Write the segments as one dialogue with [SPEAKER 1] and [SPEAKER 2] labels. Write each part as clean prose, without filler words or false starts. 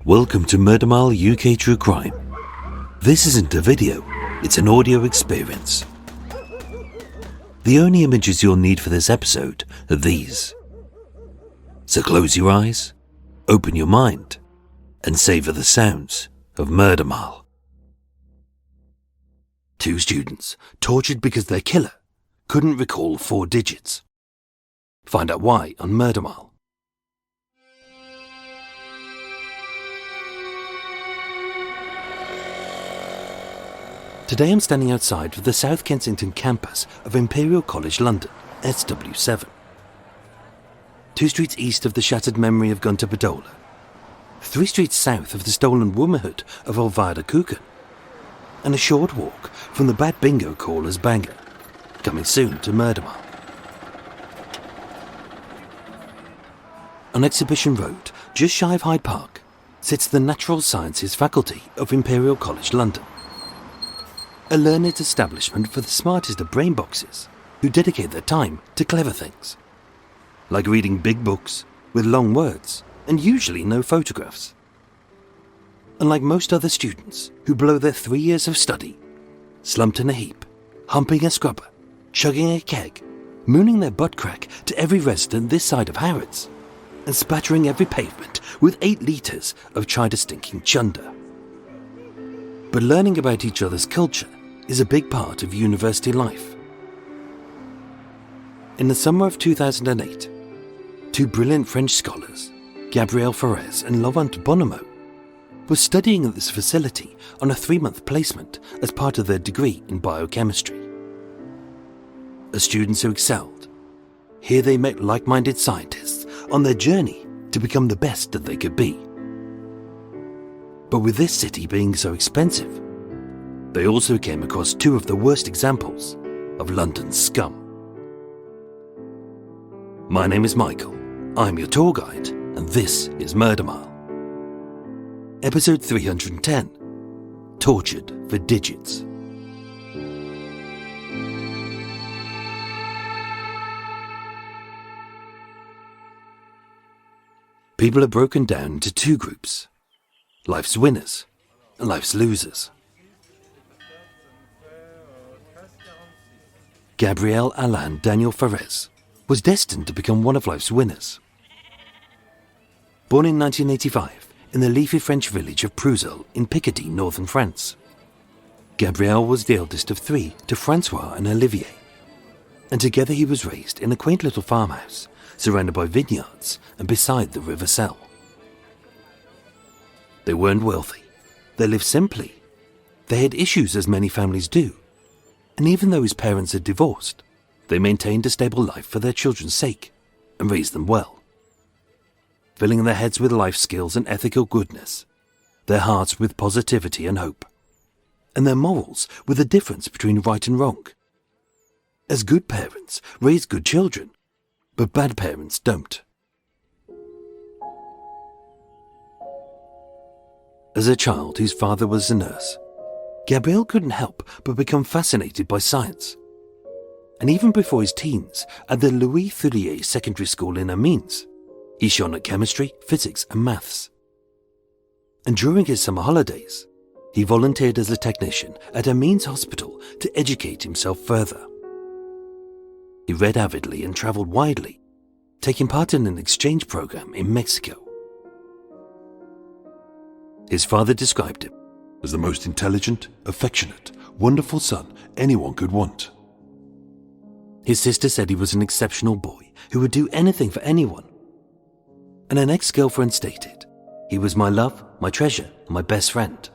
[SPEAKER 1] Welcome to Murder Mile UK True Crime. This isn't a video, it's an audio experience. The only images you'll need for this episode are these. So close your eyes, open your mind, and savour the sounds of Murder Mile. 2 students tortured because their killer couldn't recall 4 digits. Find out why on Murder Mile. Today I'm standing outside of the South Kensington campus of Imperial College London, SW7. 2 streets east of the shattered memory of Gunter Badola. 3 streets south of the stolen womanhood of Olvida Kukan. And a short walk from the bad bingo caller's banger. Coming soon to Murder Mile. On Exhibition Road, just shy of Hyde Park, sits the Natural Sciences Faculty of Imperial College London. A learned establishment for the smartest of brain boxes who dedicate their time to clever things, like reading big books with long words and usually no photographs. Unlike most other students who blow their 3 years of study, slumped in a heap, humping a scrubber, chugging a keg, mooning their butt crack to every resident this side of Harrods, and spattering every pavement with 8 litres of china-stinking chunder. But learning about each other's culture is a big part of university life. In the summer of 2008, 2 brilliant French scholars, Gabriel Ferez and Laurent Bonomo, were studying at this facility on a 3-month placement as part of their degree in biochemistry. As students who excelled, here they met like-minded scientists on their journey to become the best that they could be. But with this city being so expensive, they also came across 2 of the worst examples of London's scum. My name is Michael, I'm your tour guide, and this is Murder Mile. Episode 310, Tortured for Digits. People are broken down into 2 groups, life's winners and life's losers. Gabriel Alain Daniel Ferez was destined to become one of life's winners. Born in 1985 in the leafy French village of Prouzel in Picardy, northern France, Gabriel was the eldest of 3 to Francois and Olivier, and together he was raised in a quaint little farmhouse surrounded by vineyards and beside the River Selle. They weren't wealthy, they lived simply, they had issues as many families do, and even though his parents had divorced, they maintained a stable life for their children's sake and raised them well. Filling their heads with life skills and ethical goodness, their hearts with positivity and hope, and their morals with the difference between right and wrong. As good parents raise good children, but bad parents don't. As a child whose father was a nurse, Gabriel couldn't help but become fascinated by science. And even before his teens, at the Louis Thulier Secondary School in Amiens, he shone at chemistry, physics and maths. And during his summer holidays, he volunteered as a technician at Amiens Hospital to educate himself further. He read avidly and travelled widely, taking part in an exchange program in Mexico. His father described him as the most intelligent, affectionate, wonderful son anyone could want. His sister said he was an exceptional boy who would do anything for anyone. And an ex-girlfriend stated, "He was my love, my treasure, and my best friend."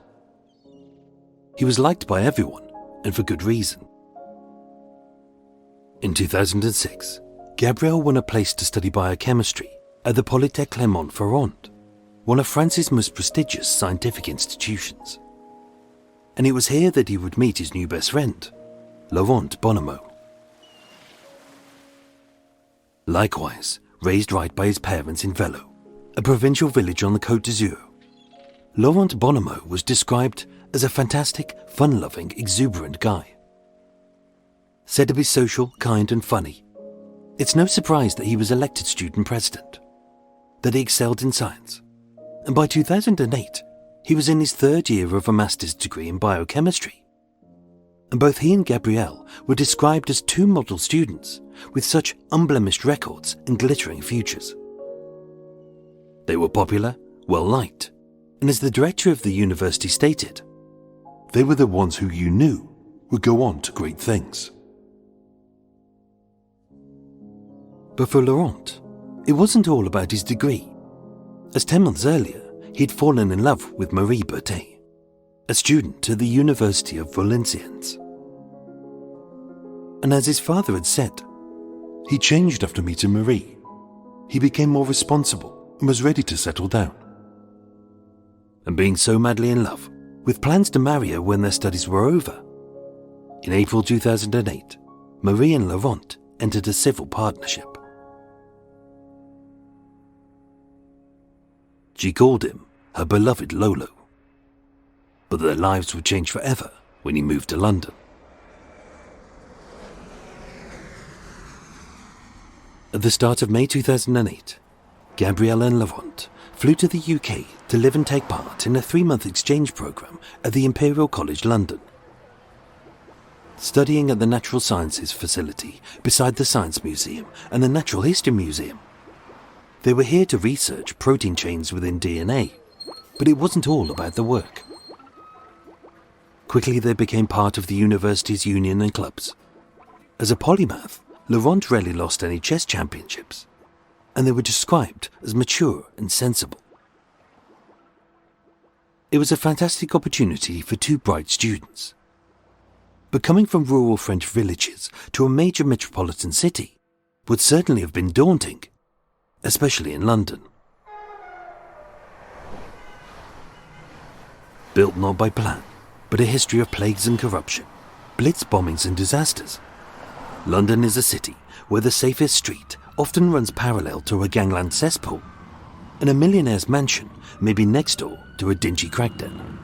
[SPEAKER 1] He was liked by everyone, and for good reason. In 2006, Gabriel won a place to study biochemistry at the Polytechnique Clermont-Ferrand, one of France's most prestigious scientific institutions. And it was here that he would meet his new best friend, Laurent Bonomo. Likewise, raised right by his parents in Velo, a provincial village on the Côte d'Azur, Laurent Bonomo was described as a fantastic, fun-loving, exuberant guy. Said to be social, kind and funny, it's no surprise that he was elected student president, that he excelled in science, and by 2008, he was in his third year of a master's degree in biochemistry. And both he and Gabriel were described as two model students with such unblemished records and glittering futures. They were popular, well-liked, and as the director of the university stated,
[SPEAKER 2] they were the ones who you knew would go on to great things.
[SPEAKER 1] But for Laurent, it wasn't all about his degree, as 10 months earlier he'd fallen in love with Marie Berthet, a student at the University of Valenciennes. And as his father had said,
[SPEAKER 2] he changed after meeting Marie. He became more responsible and was ready to settle down.
[SPEAKER 1] And being so madly in love, with plans to marry her when their studies were over, in April 2008, Marie and Laurent entered a civil partnership. She called him her beloved Lolo. But their lives would change forever when he moved to London. At the start of May 2008, Gabriel and Laurent flew to the UK to live and take part in a 3-month exchange programme at the Imperial College London. Studying at the Natural Sciences facility beside the Science Museum and the Natural History Museum, they were here to research protein chains within DNA, but it wasn't all about the work. Quickly they became part of the university's union and clubs. As a polymath, Laurent rarely lost any chess championships, and they were described as mature and sensible. It was a fantastic opportunity for two bright students. But coming from rural French villages to a major metropolitan city would certainly have been daunting, especially in London. Built not by plan, but a history of plagues and corruption, blitz bombings and disasters, London is a city where the safest street often runs parallel to a gangland cesspool, and a millionaire's mansion may be next door to a dingy crack den.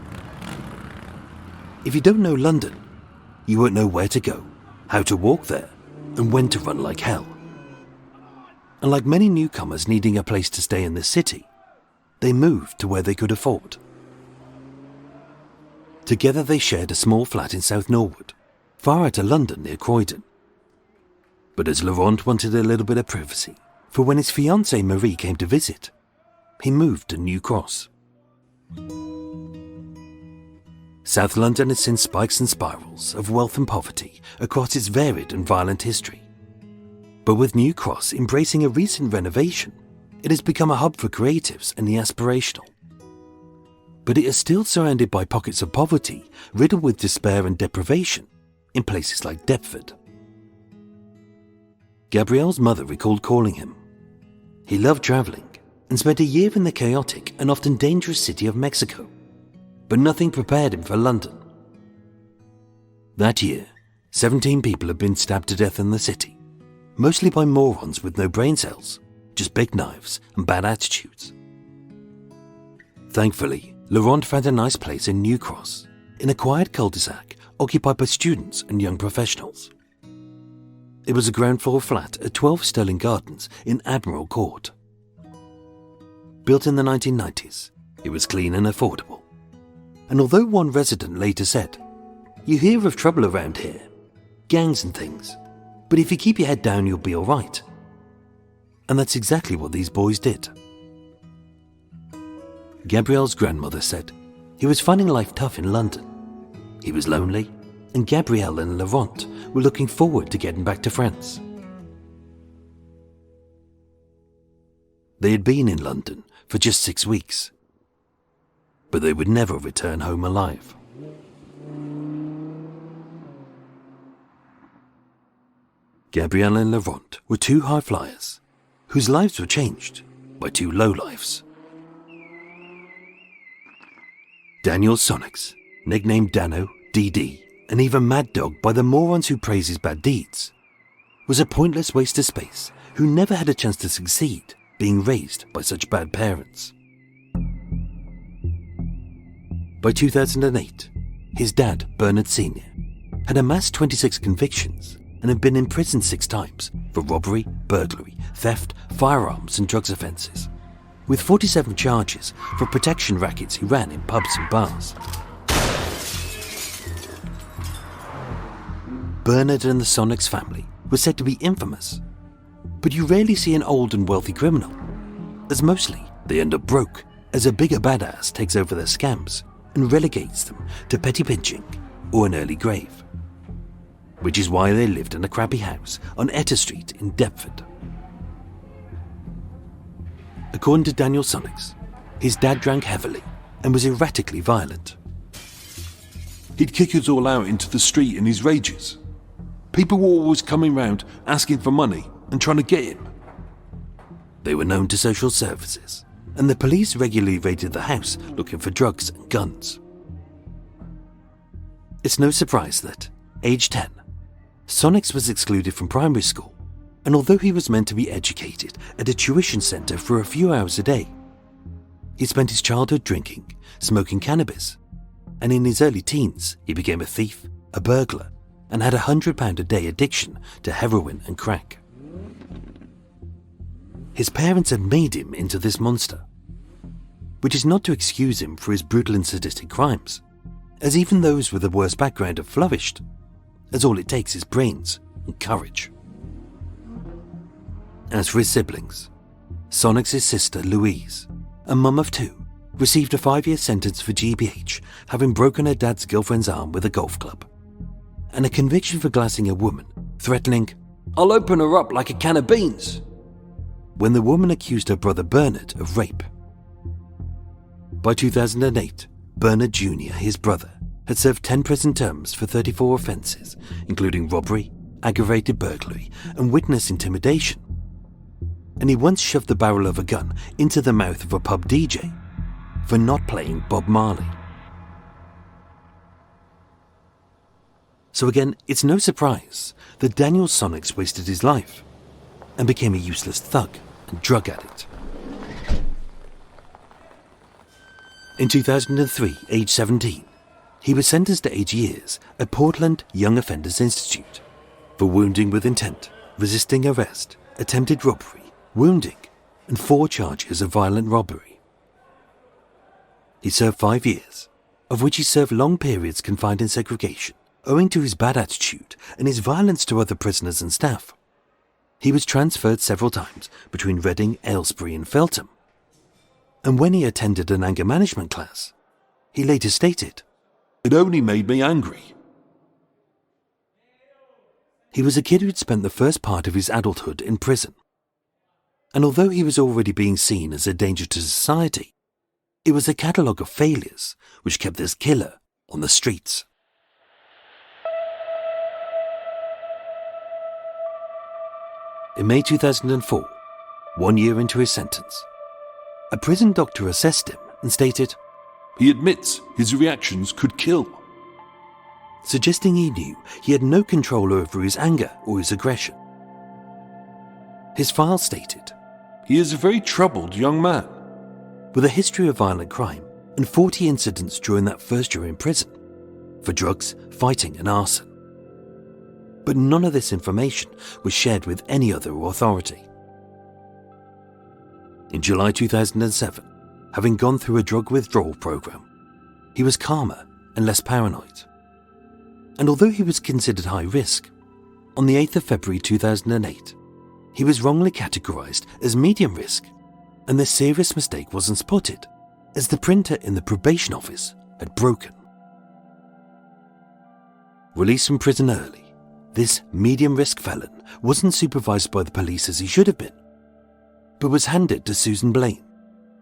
[SPEAKER 1] If you don't know London, you won't know where to go, how to walk there, and when to run like hell. And like many newcomers needing a place to stay in the city, they moved to where they could afford. Together they shared a small flat in South Norwood, far out of London near Croydon. But as Laurent wanted a little bit of privacy, for when his fiancée Marie came to visit, he moved to New Cross. South London has seen spikes and spirals of wealth and poverty across its varied and violent history. But with New Cross embracing a recent renovation, it has become a hub for creatives and the aspirational. But it is still surrounded by pockets of poverty, riddled with despair and deprivation, in places like Deptford. Gabriel's mother recalled calling him. He loved travelling and spent a year in the chaotic and often dangerous city of Mexico, but nothing prepared him for London. That year, 17 people had been stabbed to death in the city, mostly by morons with no brain cells, just big knives and bad attitudes. Thankfully, Laurent found a nice place in New Cross, in a quiet cul-de-sac occupied by students and young professionals. It was a ground floor flat at 12 Sterling Gardens in Admiral Court. Built in the 1990s, it was clean and affordable. And although one resident later said, "You hear of trouble around here, gangs and things, but if you keep your head down you'll be alright." And that's exactly what these boys did. Gabriel's grandmother said he was finding life tough in London. He was lonely, and Gabriel and Laurent were looking forward to getting back to France. They had been in London for just 6 weeks, but they would never return home alive. Gabriel and Laurent were two high flyers whose lives were changed by two low lives. Daniel Sonnex, nicknamed Dano, DD, and even Mad Dog by the morons who praise his bad deeds, was a pointless waste of space who never had a chance to succeed, being raised by such bad parents. By 2008, his dad, Bernard Sr., had amassed 26 convictions and had been in prison 6 times for robbery, burglary, theft, firearms and drugs offences. with 47 charges for protection rackets he ran in pubs and bars. Bernard and the Sonnex family were said to be infamous, but you rarely see an old and wealthy criminal, as mostly they end up broke as a bigger badass takes over their scams and relegates them to petty pinching or an early grave, which is why they lived in a crappy house on Etta Street in Deptford. According to Daniel Sonnex, his dad drank heavily and was erratically violent.
[SPEAKER 2] He'd kick us all out into the street in his rages. People were always coming round asking for money and trying to get him.
[SPEAKER 1] They were known to social services, and the police regularly raided the house looking for drugs and guns. It's no surprise that, age 10, Sonnex was excluded from primary school, and although he was meant to be educated at a tuition centre for a few hours a day, he spent his childhood drinking, smoking cannabis, and in his early teens he became a thief, a burglar, and had a £100 a day addiction to heroin and crack. His parents had made him into this monster, which is not to excuse him for his brutal and sadistic crimes, as even those with the worst background have flourished, as all it takes is brains and courage. As for his siblings, Sonnex's sister Louise, a mum of 2, received a 5-year sentence for GBH, having broken her dad's girlfriend's arm with a golf club, and a conviction for glassing a woman, threatening, "I'll open her up like a can of beans," when the woman accused her brother Bernard of rape. By 2008, Bernard Jr., his brother, had served 10 prison terms for 34 offences, including robbery, aggravated burglary, and witness intimidation. And he once shoved the barrel of a gun into the mouth of a pub DJ for not playing Bob Marley. So again, it's no surprise that Daniel Sonnex wasted his life and became a useless thug and drug addict. In 2003, age 17, he was sentenced to 8 years at Portland Young Offenders Institute for wounding with intent, resisting arrest, attempted robbery, wounding, and 4 charges of violent robbery. He served 5 years, of which he served long periods confined in segregation, owing to his bad attitude and his violence to other prisoners and staff. He was transferred several times between Reading, Aylesbury and Feltham. And when he attended an anger management class, he later stated,
[SPEAKER 2] "It only made me angry."
[SPEAKER 1] He was a kid who'd spent the first part of his adulthood in prison. And although he was already being seen as a danger to society, it was a catalogue of failures which kept this killer on the streets. In May 2004, 1 year into his sentence, a prison doctor assessed him and stated,
[SPEAKER 2] He admits his reactions could kill,
[SPEAKER 1] suggesting he knew he had no control over his anger or his aggression. His file stated,
[SPEAKER 2] He is a very troubled young man,
[SPEAKER 1] with a history of violent crime and 40 incidents during that first year in prison, for drugs, fighting and arson. But none of this information was shared with any other authority. In July 2007, having gone through a drug withdrawal program, he was calmer and less paranoid. And although he was considered high risk, on the 8th of February 2008, he was wrongly categorised as medium risk, and this serious mistake wasn't spotted, as the printer in the probation office had broken. Released from prison early, this medium-risk felon wasn't supervised by the police as he should have been, but was handed to Susan Blaine,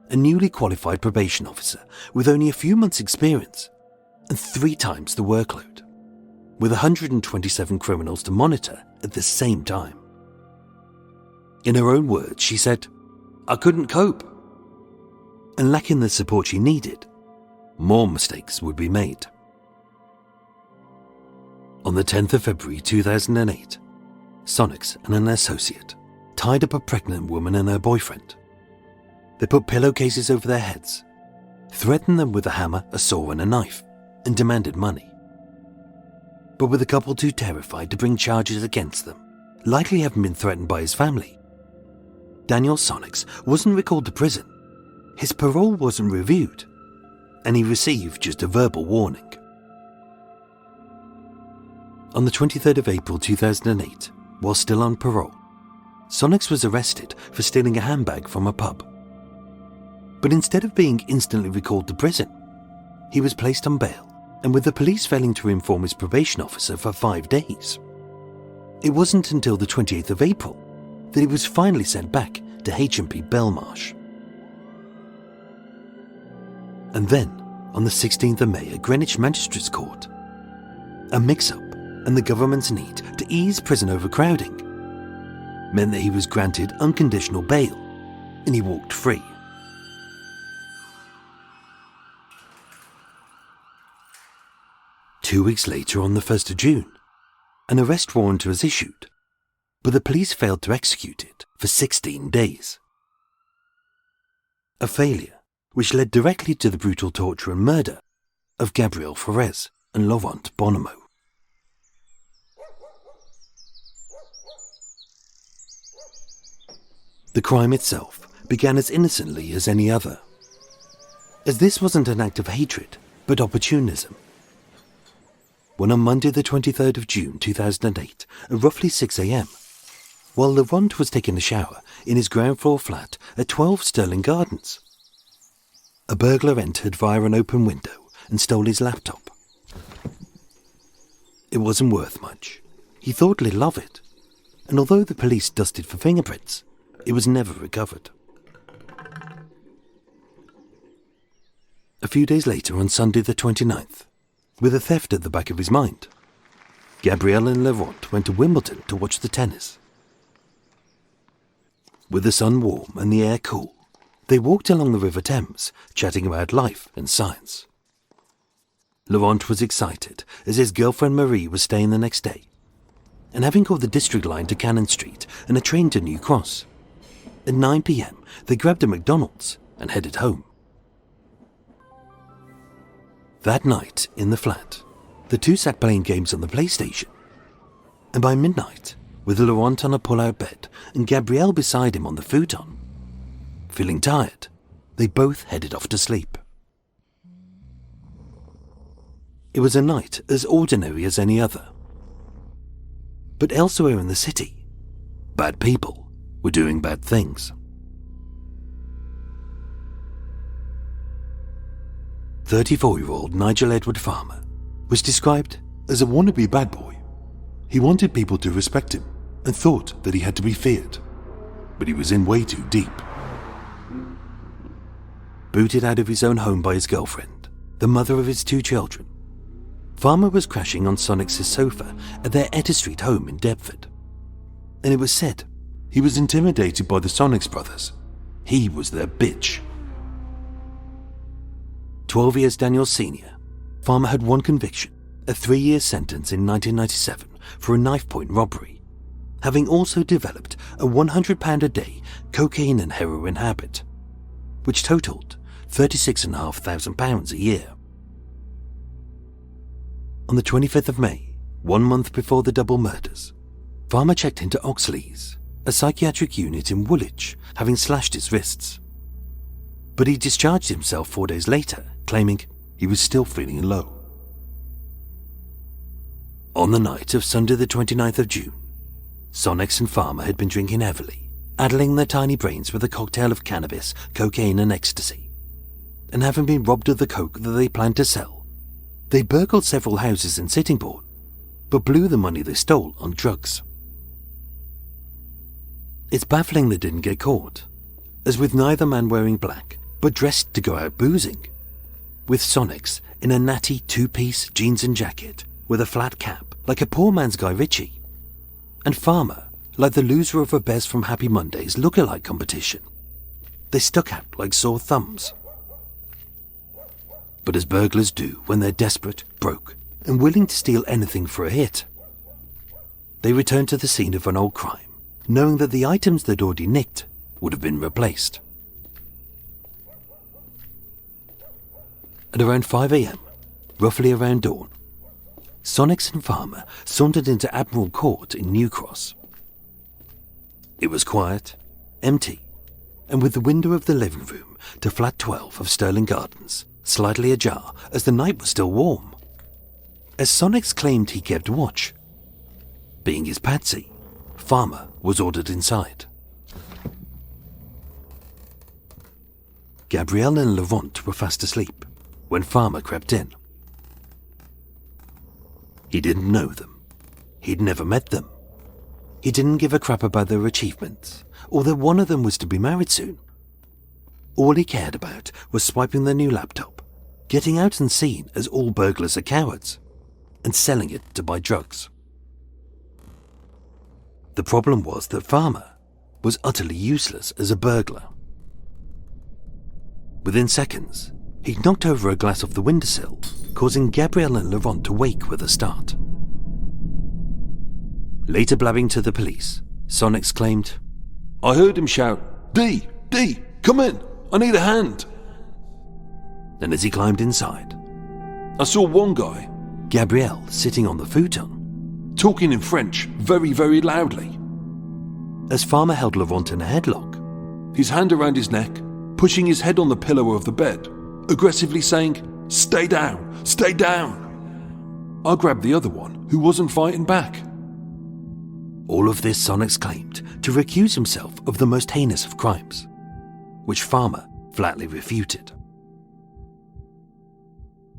[SPEAKER 1] a newly qualified probation officer with only a few months' experience and 3 times the workload, with 127 criminals to monitor at the same time. In her own words, she said, "I couldn't cope." And lacking the support she needed, more mistakes would be made. On the 10th of February 2008, Sonnex and an associate tied up a pregnant woman and her boyfriend. They put pillowcases over their heads, threatened them with a hammer, a saw and a knife, and demanded money. But with the couple too terrified to bring charges against them, likely having been threatened by his family, Daniel Sonnex wasn't recalled to prison his parole wasn't reviewed, and he received just a verbal warning. On the 23rd of April 2008, while still on parole, Sonnex was arrested for stealing a handbag from a pub. But instead of being instantly recalled to prison, he was placed on bail, and with the police failing to inform his probation officer for 5 days. It wasn't until the 28th of April that he was finally sent back to H&P Belmarsh. And then, on the 16th of May at Greenwich Magistrates Court, a mix-up and the government's need to ease prison overcrowding meant that he was granted unconditional bail and he walked free. Two weeks later, on the 1st of June, an arrest warrant was issued, but the police failed to execute it for 16 days. A failure which led directly to the brutal torture and murder of Gabriel Ferez and Laurent Bonomo. The crime itself began as innocently as any other, as this wasn't an act of hatred, but opportunism. When on Monday the 23rd of June 2008, at roughly 6 a.m, while Laurent was taking a shower in his ground floor flat at 12 Sterling Gardens, a burglar entered via an open window and stole his laptop. It wasn't worth much. He thought little of it, and although the police dusted for fingerprints, it was never recovered. A few days later, on Sunday the 29th, with a theft at the back of his mind, Gabriel and Laurent went to Wimbledon to watch the tennis. With the sun warm and the air cool, they walked along the River Thames, chatting about life and science. Laurent was excited as his girlfriend Marie was staying the next day, and having caught the district line to Cannon Street and a train to New Cross, at 9 p.m, they grabbed a McDonald's and headed home. That night, in the flat, the two sat playing games on the PlayStation, and by midnight, with Laurent on a pull-out bed and Gabrielle beside him on the futon, feeling tired, they both headed off to sleep. It was a night as ordinary as any other. But elsewhere in the city, bad people were doing bad things. 34-year-old Nigel Edward Farmer was described as a wannabe bad boy. He wanted people to respect him and thought that he had to be feared, but he was in way too deep. Booted out of his own home by his girlfriend, the mother of his 2 children, Farmer was crashing on Sonnex's sofa at their Ep310 Street home in Deptford, and it was said he was intimidated by the Sonnex brothers. He was their bitch. 12 years Daniel Sr., Farmer had one conviction, a 3-year sentence in 1997 for a knife-point robbery, having also developed a £100 a day cocaine and heroin habit, which totalled £36,500 a year. On the 25th of May, 1 month before the double murders, Farmer checked into Oxley's, a psychiatric unit in Woolwich, having slashed his wrists. But he discharged himself 4 days later, claiming he was still feeling low. On the night of Sunday the 29th of June, Sonnex and Farmer had been drinking heavily, addling their tiny brains with a cocktail of cannabis, cocaine and ecstasy. And having been robbed of the coke that they planned to sell, they burgled several houses in Sittingbourne, but blew the money they stole on drugs. It's baffling they didn't get caught, as with neither man wearing black, but dressed to go out boozing, with Sonnex in a natty 2-piece jeans and jacket with a flat cap like a poor man's Guy Ritchie, and Farmer like the loser of a Bez from Happy Mondays look-alike competition. They stuck out like sore thumbs. But as burglars do when they're desperate, broke, and willing to steal anything for a hit, they returned to the scene of an old crime, knowing that the items they'd already nicked would have been replaced. At around 5 a.m, roughly around dawn, Sonnex and Farmer sauntered into Admiral Court in New Cross. It was quiet, empty, and with the window of the living room to flat 12 of Sterling Gardens slightly ajar as the night was still warm. As Sonnex claimed he kept watch. Being his patsy, Farmer was ordered inside. Gabriel and Laurent were fast asleep when Farmer crept in. He didn't know them. He'd never met them. He didn't give a crap about their achievements, or that one of them was to be married soon. All he cared about was swiping their new laptop, getting out and seen as all burglars are cowards, and selling it to buy drugs. The problem was that Farmer was utterly useless as a burglar. Within seconds, he'd knocked over a glass off the windowsill, causing Gabriel and Laurent to wake with a start. Later blabbing to the police, Sonnex claimed,
[SPEAKER 2] I heard him shout, D, come in, I need a hand.
[SPEAKER 1] And as he climbed inside,
[SPEAKER 2] I saw one guy,
[SPEAKER 1] Gabriel sitting on the futon,
[SPEAKER 2] talking in French very, very loudly.
[SPEAKER 1] As Farmer held Laurent in a headlock,
[SPEAKER 2] his hand around his neck, pushing his head on the pillow of the bed, aggressively saying, stay down, stay down. I grabbed the other one, who wasn't fighting back.
[SPEAKER 1] All of this Sonnex claimed to recuse himself of the most heinous of crimes, which Farmer flatly refuted.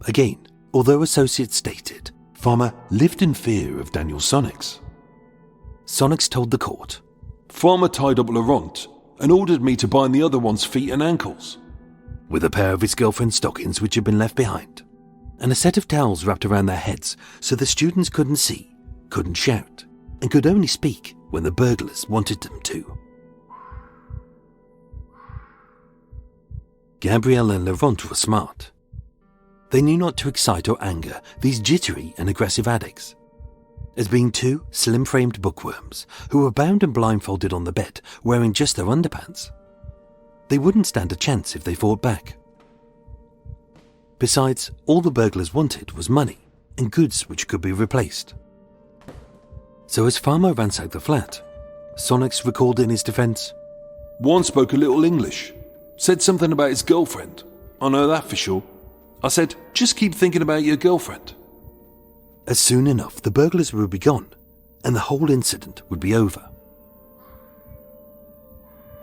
[SPEAKER 1] Again, although associates stated Farmer lived in fear of Daniel Sonnex, Sonnex told the court,
[SPEAKER 2] Farmer tied up Laurent and ordered me to bind the other one's feet and ankles
[SPEAKER 1] with a pair of his girlfriend's stockings which had been left behind, and a set of towels wrapped around their heads so the students couldn't see, couldn't shout, and could only speak when the burglars wanted them to. Gabriel and Laurent were smart. They knew not to excite or anger these jittery and aggressive addicts. As being two slim-framed bookworms who were bound and blindfolded on the bed wearing just their underpants, they wouldn't stand a chance if they fought back. Besides, all the burglars wanted was money and goods which could be replaced. So as Farmer ransacked the flat, Sonnex recalled in his defense,
[SPEAKER 2] one spoke a little English, said something about his girlfriend. I know that for sure. I said, just keep thinking about your girlfriend.
[SPEAKER 1] As soon enough, the burglars would be gone, and the whole incident would be over.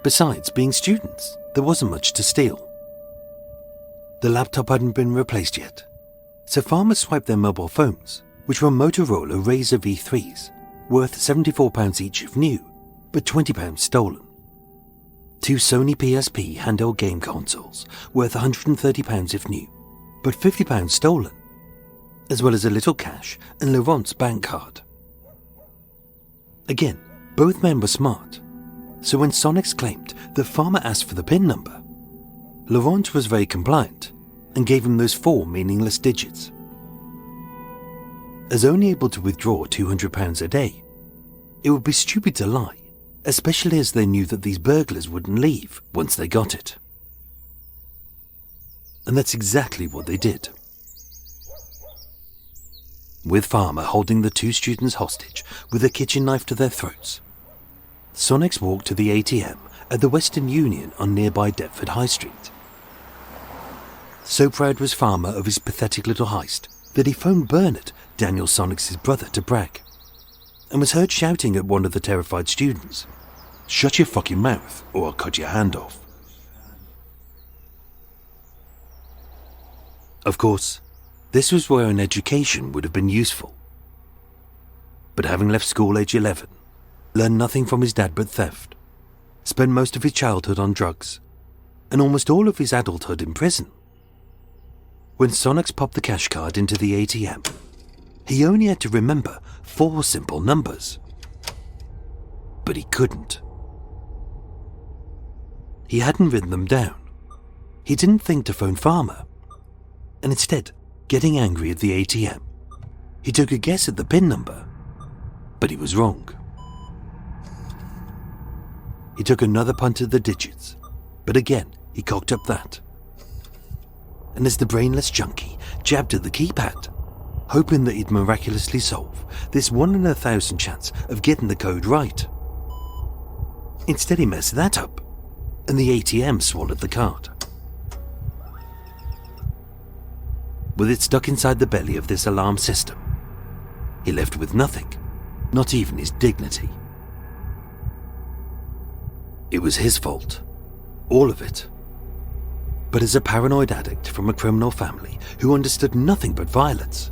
[SPEAKER 1] Besides, being students, there wasn't much to steal. The laptop hadn't been replaced yet, so Farmer swiped their mobile phones, which were Motorola Razr V3s, worth £74 each if new, but £20 stolen. Two Sony PSP handheld game consoles, worth £130 if new, but £50 stolen, as well as a little cash and Laurent's bank card. Again, both men were smart, so when Sonnex claimed that Farmer asked for the PIN number, Laurent was very compliant and gave him those 4 meaningless digits. As only able to withdraw £200 a day, it would be stupid to lie, especially as they knew that these burglars wouldn't leave once they got it. And that's exactly what they did. With Farmer holding the 2 students hostage with a kitchen knife to their throats, Sonnex walked to the ATM at the Western Union on nearby Deptford High Street. So proud was Farmer of his pathetic little heist that he phoned Bernard, Daniel Sonnex's brother, to brag, and was heard shouting at one of the terrified students, "Shut your fucking mouth or I'll cut your hand off." Of course, this was where an education would have been useful. But having left school age 11, learned nothing from his dad but theft, spent most of his childhood on drugs, and almost all of his adulthood in prison. When Sonnex popped the cash card into the ATM, he only had to remember 4 simple numbers. But he couldn't. He hadn't written them down. He didn't think to phone Farmer, and instead, getting angry at the ATM, he took a guess at the PIN number, but he was wrong. He took another punt at the digits, but again he cocked up that. And as the brainless junkie jabbed at the keypad, hoping that he'd miraculously solve this 1 in 1,000 chance of getting the code right, instead he messed that up, and the ATM swallowed the card. With it stuck inside the belly of this alarm system, he left with nothing, not even his dignity. It was his fault, all of it. But as a paranoid addict from a criminal family who understood nothing but violence,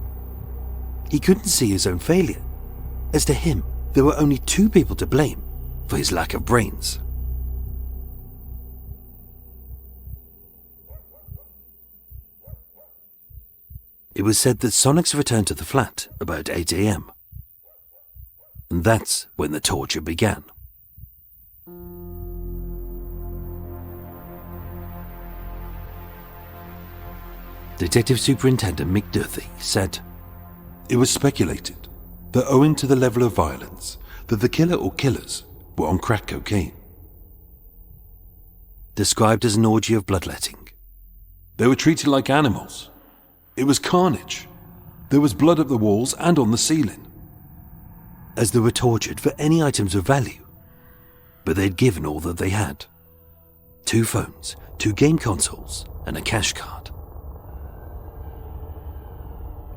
[SPEAKER 1] he couldn't see his own failure, as to him there were only two people to blame for his lack of brains. It was said that Sonnex returned to the flat about 8 a.m. And that's when the torture began. Detective Superintendent McDuthie said,
[SPEAKER 2] It was speculated that owing to the level of violence, that the killer or killers were on crack cocaine.
[SPEAKER 1] Described as an orgy of bloodletting.
[SPEAKER 2] They were treated like animals. It was carnage. There was blood up the walls and on the ceiling.
[SPEAKER 1] As they were tortured for any items of value, but they'd given all that they had. 2 phones, 2 game consoles, and a cash card.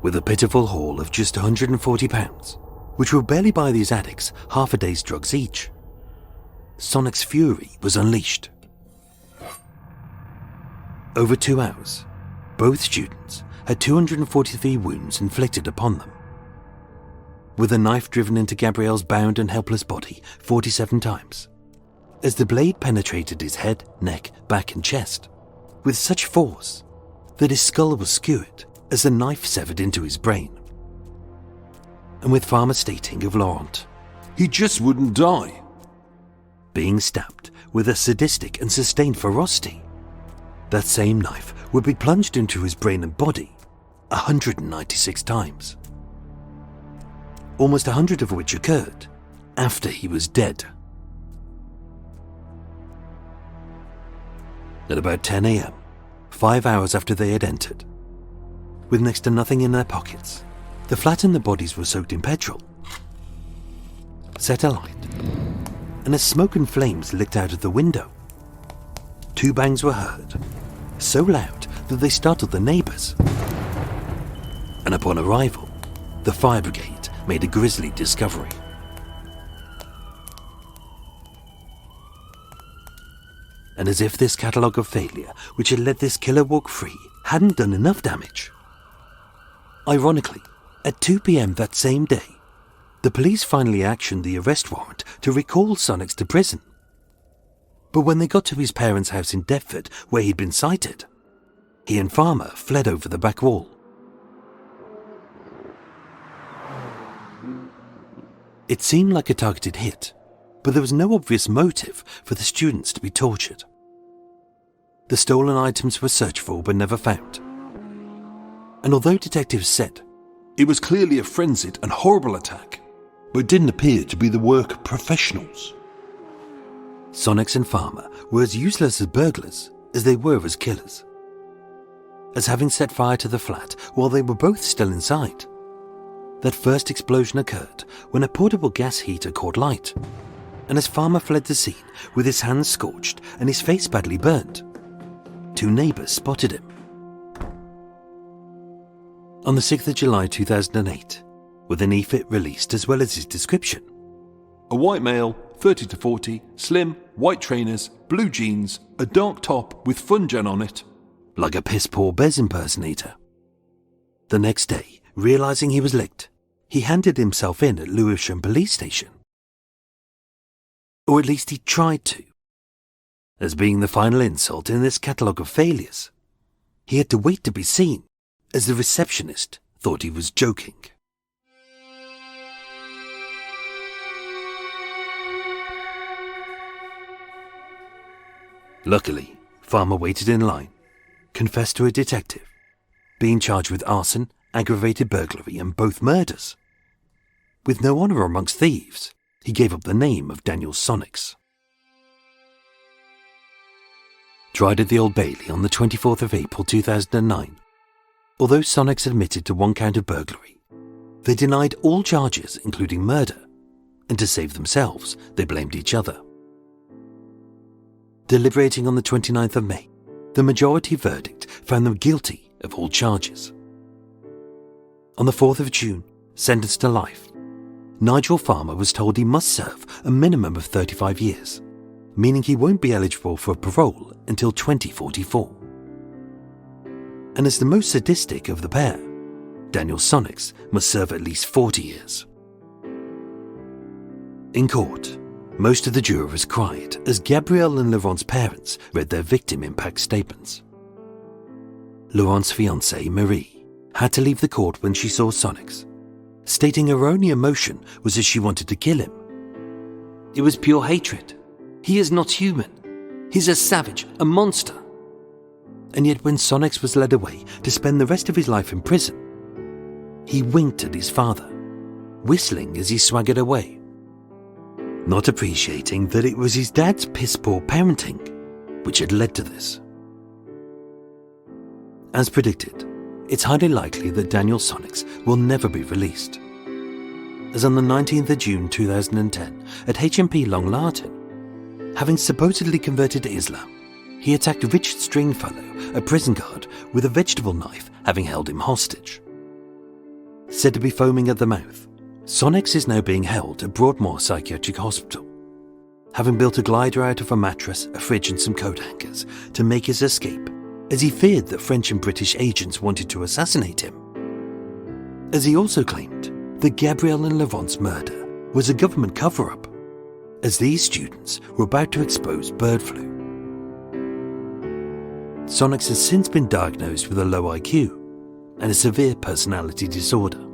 [SPEAKER 1] With a pitiful haul of just £140, which would barely buy these addicts half a day's drugs each, Sonnex fury was unleashed. Over 2 hours, both students had 243 wounds inflicted upon them, with a knife driven into Gabriel's bound and helpless body 47 times, as the blade penetrated his head, neck, back and chest, with such force that his skull was skewered as the knife severed into his brain. And with farmer stating of Laurent,
[SPEAKER 2] He just wouldn't die.
[SPEAKER 1] Being stabbed with a sadistic and sustained ferocity, that same knife would be plunged into his brain and body 196 times, almost 100 of which occurred after he was dead. At about 10 a.m., 5 hours after they had entered, with next to nothing in their pockets, the flat and the bodies were soaked in petrol, set alight, and as smoke and flames licked out of the window, 2 bangs were heard, so loud that they startled the neighbours. And upon arrival, the fire brigade made a grisly discovery. And as if this catalogue of failure which had let this killer walk free hadn't done enough damage, ironically, at 2 p.m. that same day, the police finally actioned the arrest warrant to recall Sonnex to prison. But when they got to his parents' house in Deptford, where he'd been sighted, he and Farmer fled over the back wall. It seemed like a targeted hit, but there was no obvious motive for the students to be tortured. The stolen items were searched for but never found. And although detectives said
[SPEAKER 2] It was clearly a frenzied and horrible attack, but it didn't appear to be the work of professionals.
[SPEAKER 1] Sonnex and Farmer were as useless as burglars as they were as killers, as having set fire to the flat while they were both still inside, that first explosion occurred when a portable gas heater caught light, and as Farmer fled the scene with his hands scorched and his face badly burnt, 2 neighbours spotted him. On the 6th of July 2008, with an e-fit released as well as his description,
[SPEAKER 2] A white male, 30 to 40, slim, white trainers, blue jeans, a dark top with fun gen on it.
[SPEAKER 1] like a piss-poor Bez impersonator. The next day, realising he was licked, he handed himself in at Lewisham police station. Or at least he tried to. As being the final insult in this catalogue of failures, he had to wait to be seen, as the receptionist thought he was joking. Luckily, Farmer waited in line, confessed to a detective, being charged with arson, aggravated burglary and both murders. With no honour amongst thieves, he gave up the name of Daniel Sonnex. Tried at the Old Bailey on the 24th of April 2009. Although Sonnex admitted to 1 count of burglary, they denied all charges including murder, and to save themselves, they blamed each other. Deliberating on the 29th of May, the majority verdict found them guilty of all charges. On the 4th of June, sentenced to life, Nigel Farmer was told he must serve a minimum of 35 years, meaning he won't be eligible for parole until 2044. And as the most sadistic of the pair, Daniel Sonnex must serve at least 40 years. In court, most of the jurors cried as Gabriel and Laurent's parents read their victim impact statements. Laurent's fiancée, Marie, had to leave the court when she saw Sonnex, stating her only emotion was that she wanted to kill him. It was pure hatred. He is not human. He's a savage, a monster. And yet when Sonnex was led away to spend the rest of his life in prison, he winked at his father, whistling as he swaggered away, not appreciating that it was his dad's piss-poor parenting which had led to this. As predicted, it's highly likely that Daniel Sonnex will never be released, as on the 19th of June 2010 at HMP Long Lartin, having supposedly converted to Islam, he attacked Richard Stringfellow, a prison guard, with a vegetable knife, having held him hostage. Said to be foaming at the mouth, Sonnex is now being held at Broadmoor Psychiatric Hospital, having built a glider out of a mattress, a fridge and some coat hangers to make his escape, as he feared that French and British agents wanted to assassinate him. As he also claimed that Gabriel and Laurent's murder was a government cover-up, as these students were about to expose bird flu. Sonnex has since been diagnosed with a low IQ and a severe personality disorder.